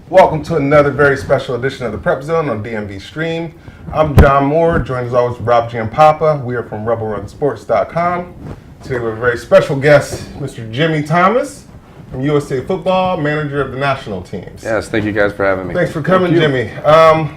Welcome to another very special edition of the PrepZone on DMV Stream. I'm John Moore, joined as always with Rob Giampapa. We are from RebelRunSports.com. Today we have a very special guest, Mr. Jimmy Thomas from USA Football, manager of the national teams. Yes, thank you guys for having me. Thanks for coming, Jimmy.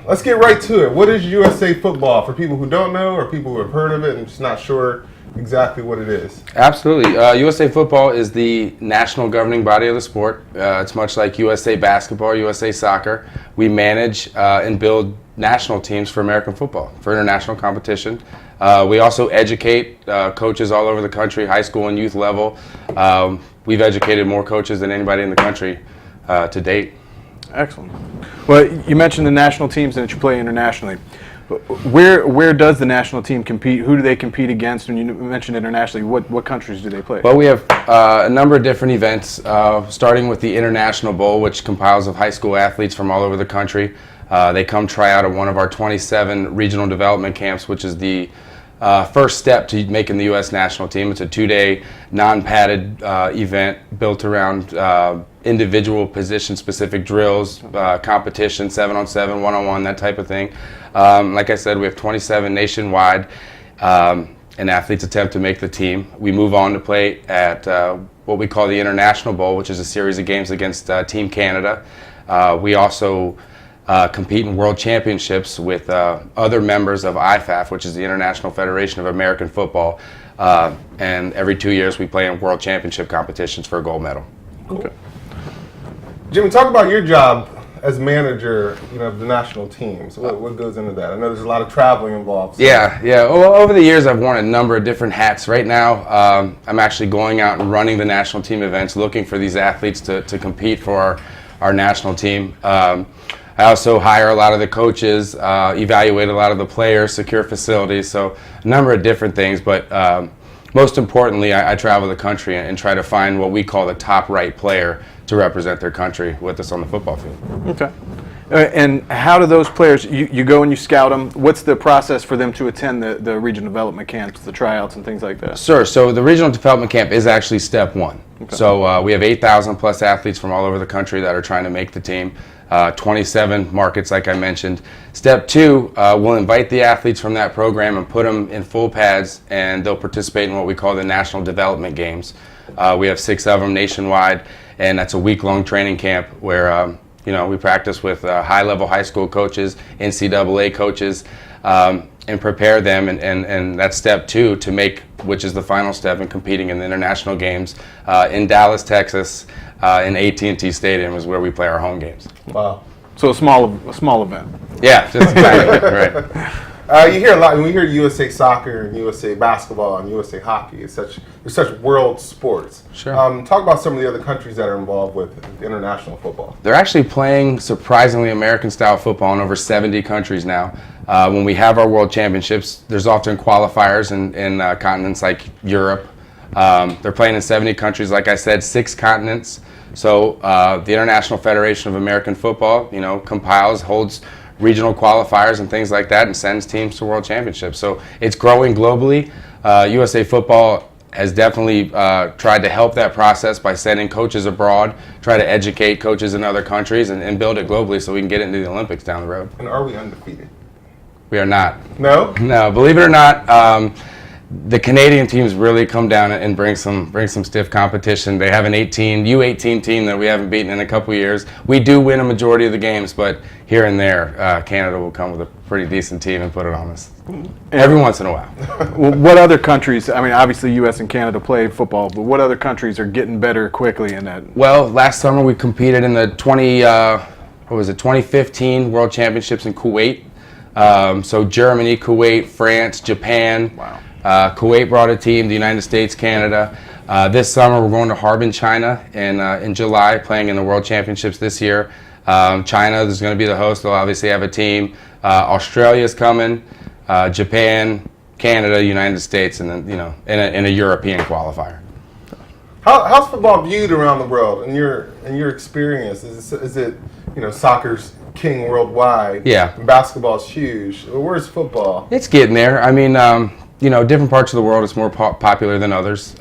Let's get right to it. What is USA Football for people who don't know or people who have heard of it and just not sure exactly what it is? Absolutely. USA Football is the national governing body of the sport. It's much like USA Basketball, USA Soccer. We manage and build national teams for American football, for international competition. We also educate coaches all over the country, high school and youth level. We've educated more coaches than anybody in the country to date. Excellent. Well, you mentioned the national teams and that you play internationally. Where does the national team compete? Who do they compete against? When you mentioned internationally, what countries do they play? Well, we have a number of different events, starting with the International Bowl, which compiles of high school athletes from all over the country. They come try out at one of our 27 regional development camps, which is the first step to making the U.S. national team. It's a 2-day non-padded event built around individual position-specific drills, competition, 7-on-7, 1-on-1, that type of thing. Like I said, we have 27 nationwide, and athletes attempt to make the team. We move on to play at what we call the International Bowl, which is a series of games against Team Canada. We also compete in world championships with other members of IFAF, which is the International Federation of American Football, and every 2 years we play in world championship competitions for a gold medal. Cool. Jimmy, talk about your job as manager, of the national teams. What goes into that? I know there's a lot of traveling involved. So. Yeah. Well, over the years, I've worn a number of different hats. Right now, I'm actually going out and running the national team events, looking for these athletes to compete for our national team. I also hire a lot of the coaches, evaluate a lot of the players, secure facilities, so a number of different things. But most importantly, I travel the country and try to find what we call the top right player to represent their country with us on the football field. Okay. And how do those players, you go and you scout them, what's the process for them to attend the regional development camps, the tryouts and things like that? Sure. So the regional development camp is actually step one. Okay. So we have 8,000 plus athletes from all over the country that are trying to make the team. 27 markets, like I mentioned. Step two, we'll invite the athletes from that program and put them in full pads, and they'll participate in what we call the National Development Games. We have 6 of them nationwide, and that's a week-long training camp where we practice with high-level high school coaches, NCAA coaches, and prepare them, and that's step two to make, which is the final step in competing in the international games in Dallas, Texas. In AT&T Stadium is where we play our home games. Wow. So a small event. Yeah, just exactly, right. You hear a lot, we hear USA Soccer and USA Basketball and USA Hockey. They're such world sports. Sure. Talk about some of the other countries that are involved with international football. They're actually playing surprisingly American-style football in over 70 countries now. When we have our world championships, there's often qualifiers in continents like Europe. They're playing in 70 countries, like I said, 6 continents. So the International Federation of American Football, compiles, holds regional qualifiers and things like that, and sends teams to world championships. So it's growing globally. USA Football has definitely tried to help that process by sending coaches abroad, try to educate coaches in other countries, and build it globally so we can get into the Olympics down the road. And are we undefeated? We are not. No? No, believe it or not. The Canadian teams really come down and bring some stiff competition. They have an U18 team that we haven't beaten in a couple years. We do win a majority of the games, but here and there, Canada will come with a pretty decent team and put it on us every once in a while. Well, what other countries? I mean, obviously, U.S. and Canada play football, but what other countries are getting better quickly in that? Well, last summer we competed in the 2015 World Championships in Kuwait. So Germany, Kuwait, France, Japan. Wow. Kuwait brought a team, the United States, Canada. This summer we're going to Harbin, China in July, playing in the World Championships this year. China is going to be the host. They'll obviously have a team. Australia's coming, Japan, Canada, United States, and then in a European qualifier. How's football viewed around the world in your experience? Is it soccer's king worldwide? Yeah. Basketball's huge. Where's football? It's getting there. I mean, different parts of the world, it's more popular than others.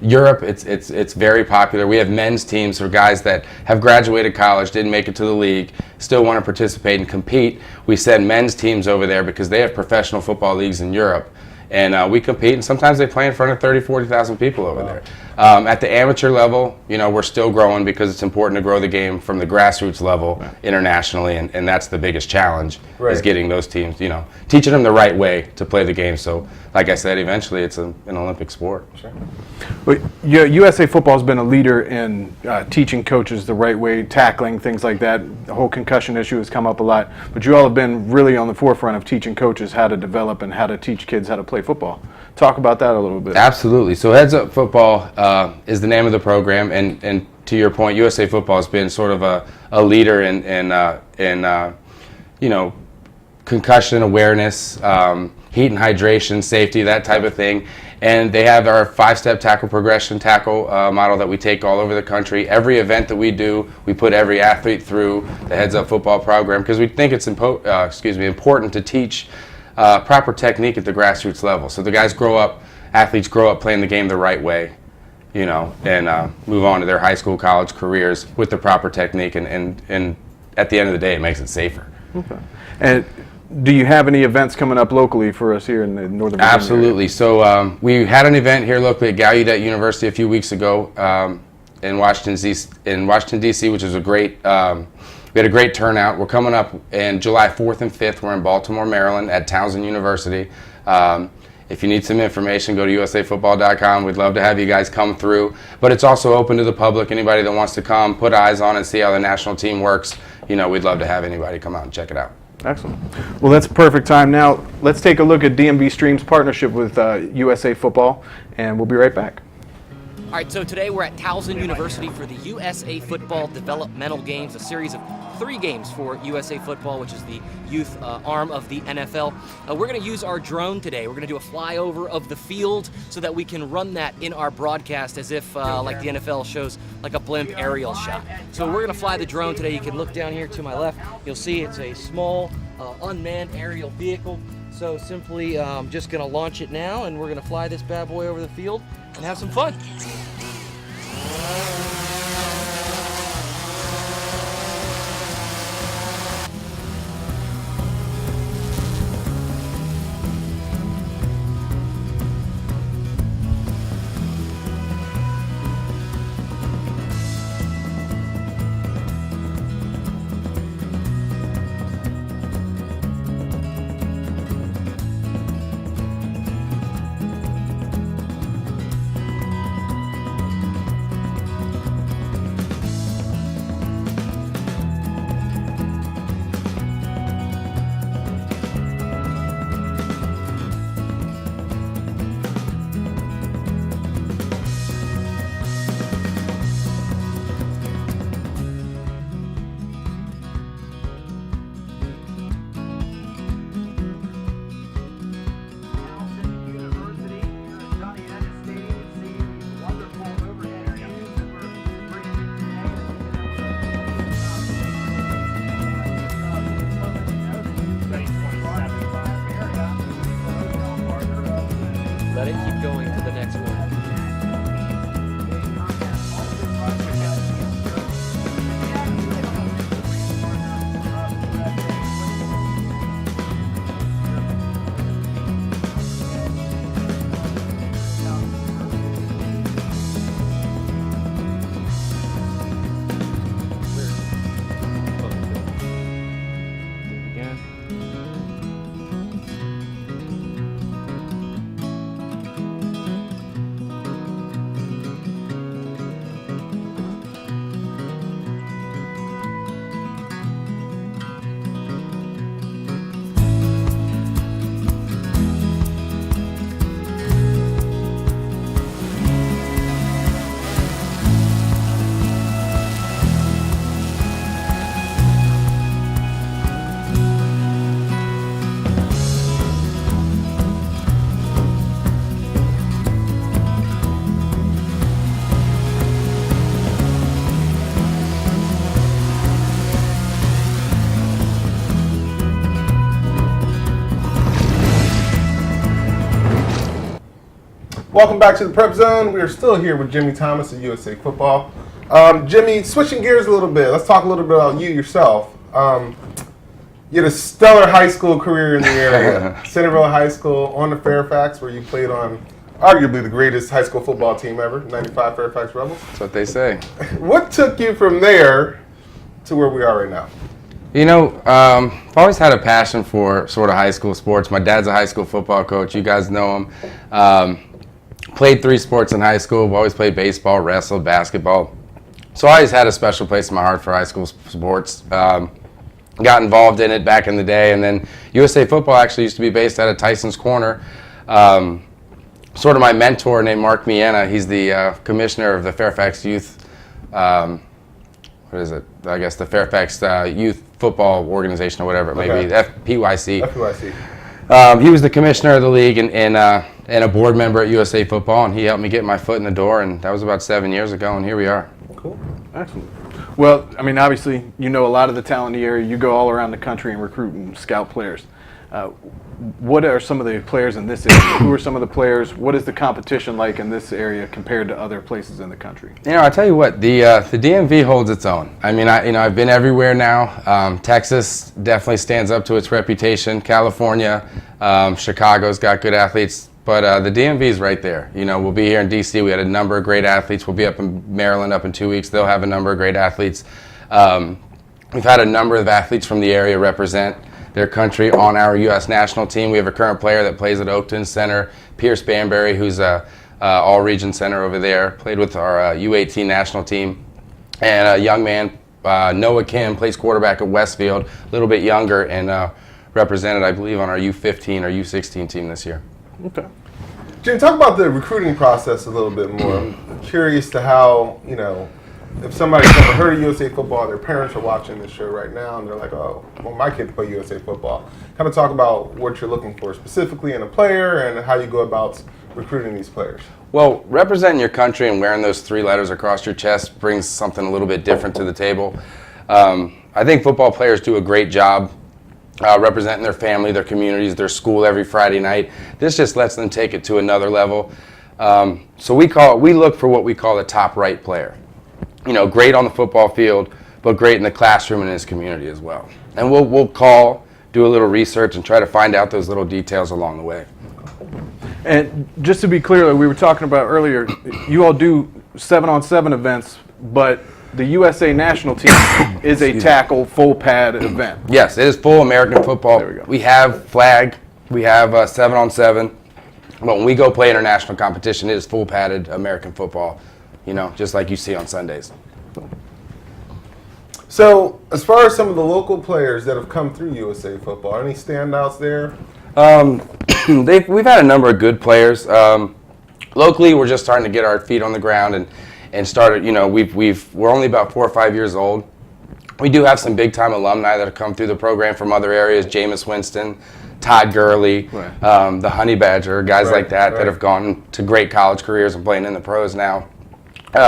Europe, it's very popular. We have men's teams or guys that have graduated college, didn't make it to the league, still want to participate and compete. We send men's teams over there because they have professional football leagues in Europe. And we compete, and sometimes they play in front of 30, 40,000 people over there. At the amateur level, we're still growing because it's important to grow the game from the grassroots level internationally, and that's the biggest challenge, is getting those teams, teaching them the right way to play the game. So, like I said, eventually it's an Olympic sport. Sure. Well, USA Football has been a leader in teaching coaches the right way, tackling, things like that. The whole concussion issue has come up a lot, but you all have been really on the forefront of teaching coaches how to develop and how to teach kids how to play football. Talk about that a little bit. Absolutely. So Heads Up Football is the name of the program, and to your point, USA Football has been sort of a leader in concussion awareness, heat and hydration, safety, that type of thing. And they have our 5-step tackle progression tackle model that we take all over the country. Every event that we do, we put every athlete through the Heads Up Football program because we think it's important to teach proper technique at the grassroots level. So the athletes grow up playing the game the right way, and move on to their high school, college careers with the proper technique. And at the end of the day, it makes it safer. Okay. And do you have any events coming up locally for us here in the Northern Virginia Absolutely. area? So we had an event here locally at Gallaudet University a few weeks ago in Washington, D.C., which is we had a great turnout. We're coming up in July 4th and 5th. We're in Baltimore, Maryland at Towson University. If you need some information, go to usafootball.com. We'd love to have you guys come through. But it's also open to the public. Anybody that wants to come, put eyes on and see how the national team works, we'd love to have anybody come out and check it out. Excellent. Well, that's a perfect time. Now, let's take a look at DMV Stream's partnership with USA Football, and we'll be right back. All right, so today we're at Towson University for the USA Football Developmental Games, a series of 3 games for USA Football, which is the youth arm of the NFL. We're going to use our drone today. We're going to do a flyover of the field so that we can run that in our broadcast as if like the NFL shows like a blimp aerial shot. So we're going to fly the drone today. You can look down here to my left. You'll see it's a small unmanned aerial vehicle. So simply just going to launch it now, and we're going to fly this bad boy over the field and have some fun. Welcome back to the Prep Zone. We are still here with Jimmy Thomas of USA Football. Jimmy, switching gears a little bit, let's talk a little bit about you yourself. You had a stellar high school career in the area. Centerville High School, on to Fairfax, where you played on arguably the greatest high school football team ever, 95 Fairfax Rebels. That's what they say. What took you from there to where we are right now? You know, I've always had a passion for sort of high school sports. My dad's a high school football coach. You guys know him. Played 3 sports in high school. I've always played baseball, wrestled, basketball. So I always had a special place in my heart for high school sports. Got involved in it back in the day, and then USA Football actually used to be based out of Tyson's Corner. Sort of my mentor named Mark Miena, he's the commissioner of the Fairfax Youth, what is it? I guess the Fairfax Youth Football Organization or whatever it may be, FPYC. FPYC. He was the commissioner of the league and a board member at USA Football, and he helped me get my foot in the door, and that was about 7 years ago, and here we are. Cool. Excellent. Well, I mean, obviously, you know a lot of the talent in the area. You go all around the country and recruit and scout players. What are some of the players in this area? Who are some of the players? What is the competition like in this area compared to other places in the country? You know, I tell you what, the DMV holds its own. I mean, I've been everywhere now. Texas definitely stands up to its reputation. California, Chicago's got good athletes. But the DMV is right there. You know, we'll be here in D.C. We had a number of great athletes. We'll be up in Maryland up in 2 weeks. They'll have a number of great athletes. We've had a number of athletes from the area represent their country on our U.S. national team. We have a current player that plays at Oakton Center, Pierce Banbury, who's a all-region center over there, played with our U18 national team. And a young man, Noah Kim, plays quarterback at Westfield, a little bit younger, and represented, I believe, on our U15 or U16 team this year. Okay. Jim, talk about the recruiting process a little bit more. I'm curious to how, you know, if somebody's never heard of USA Football, their parents are watching this show right now, and they're like, oh, I want my kid to play USA Football. Kind of talk about what you're looking for specifically in a player and how you go about recruiting these players. Well, representing your country and wearing those 3 letters across your chest brings something a little bit different to the table. I think football players do a great job representing their family, their communities, their school every Friday night. This just lets them take it to another level. So we look for what we call the top right player. You know, great on the football field, but great in the classroom and in his community as well. And we'll call, do a little research, and try to find out those little details along the way. And just to be clear, like we were talking about earlier, you all do 7-on-7 events, but the USA national team is a tackle full pad event. Yes, it is full American football. There we go. We have flag, we have 7-on-7, but when we go play international competition, it is full padded American football, you know, just like you see on Sundays. So, as far as some of the local players that have come through USA Football, any standouts there? We've had a number of good players. Locally, we're just starting to get our feet on the ground and started, you know, we're only about 4 or 5 years old. We do have some big-time alumni that have come through the program from other areas, Jameis Winston, Todd Gurley, Right. the Honey Badger, guys Right, like that right. have gone to great college careers and playing in the pros now.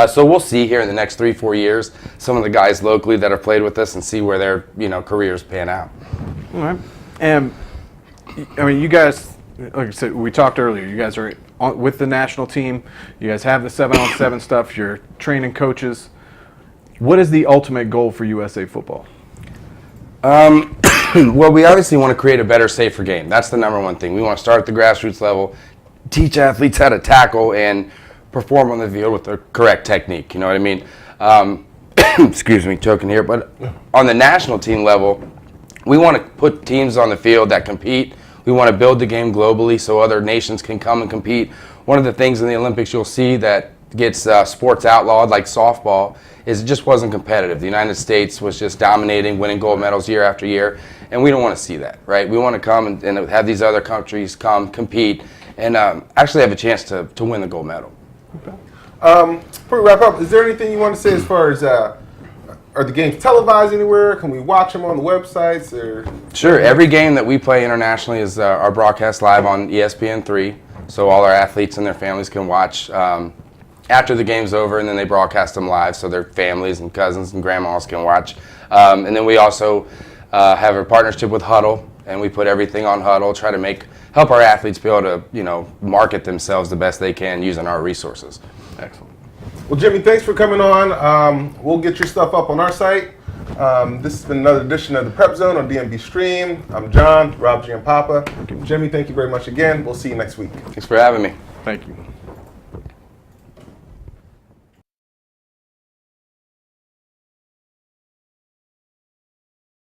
So we'll see here in the next 3-4 years some of the guys locally that have played with us and see where their, you know, careers pan out. All right. And, I mean, you guys, like I said, we talked earlier, you guys are with the national team. You guys have the 7-on-7 stuff. You're training coaches. What is the ultimate goal for USA Football? Well, we obviously want to create a better, safer game. That's the number one thing. We want to start at the grassroots level, teach athletes how to tackle and perform on the field with the correct technique. You know what I mean? Excuse me, choking here. But on the national team level, we want to put teams on the field that compete. We want to build the game globally so other nations can come and compete. One of the things in the Olympics you'll see that gets sports outlawed, like softball, is it just wasn't competitive. The United States was just dominating, winning gold medals year after year, and we don't want to see that, right? We want to come and have these other countries come, compete, and actually have a chance to win the gold medal. Before we wrap up, is there anything you want to say as far as are the games televised anywhere? Can we watch them on the websites? Or? Sure. Every game that we play internationally is our broadcast live on ESPN3, so all our athletes and their families can watch after the game's over, and then they broadcast them live so their families and cousins and grandmas can watch. And then we also have a partnership with Huddle, and we put everything on Huddle, try to help our athletes be able to, market themselves the best they can using our resources. Excellent. Well, Jimmy, thanks for coming on. We'll get your stuff up on our site. This has been another edition of the Prep Zone on DMV Stream. I'm John, Rob Giampapa. Jimmy, thank you very much again. We'll see you next week. Thanks for having me. Thank you.